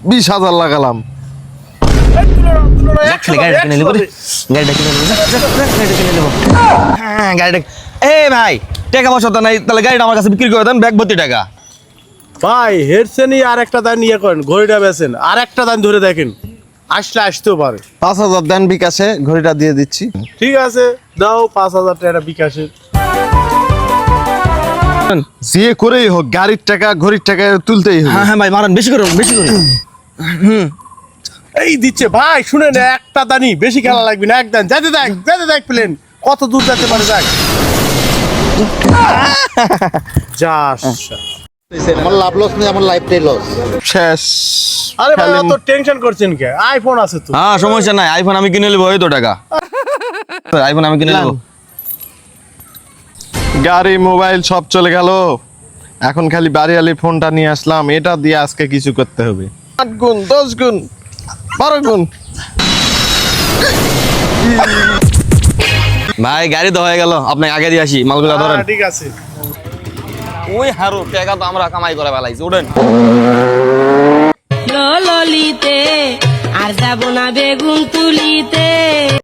20,000 লাগালাম। ভাই টাকা পয়সা তো নাই, তাহলে গাড়িটা আমার কাছে বিক্রি করে দেন, ব্যাগ ভর্তি টাকা। ভাই হেরছেনই আর একটা দান ইয়ে করেন, ঘড়িটা বেচেন, আর একটা দান ধরে দেখেন, আসলে আসতেও পারে। 5,000 দেন বিকাশে, ঘড়িটা দিয়ে দিচ্ছি। ঠিক আছে, দাও 5,000 টাকা বিকাশে। যে করেই হোক গাড়ির টাকা ঘড়ির টাকা তুলতেই হবে। হ্যাঁ হ্যাঁ ভাই মারান, বেশি করে বেশি করে। এই দিচ্ছে ভাই, শুনে না, একটা দানই, বেশি খেলা লাগবে না, এক দান। যেতে দেখ প্লেন কত দূর যেতে পারে, যাক যাস। আমার লাভ লস নেই, আমার লাইফটাই লস। শেষ। আরে ভাই খালি অত টেনশন করছেন কে? আইফোন আছে তো। হ্যাঁ সমস্যা নাই, আইফোন আমি কিনে নেবো, এই তো টাকা। আইফোন আমি কিনে নেবো। গাড়ি মোবাইল সব চলে গেল, এখন খালি বাড়িওয়ালি ফোনটা নিয়ে আসলাম, এটা দিয়ে আজকে কিছু করতে হবে। 8 গুণ 10 গুণ 12 গুণ। ভাই গাড়ি তো হয়ে গেল, আপনাকে আগে দিয়ে আসি, মালগুলো ধরেন। ঠিক আছে। ওই হারো টাকা তো আমরা কামাই করে ফেলাইছি, উঠেন। ললিতে আর যাব না বেগুন তুলিতে।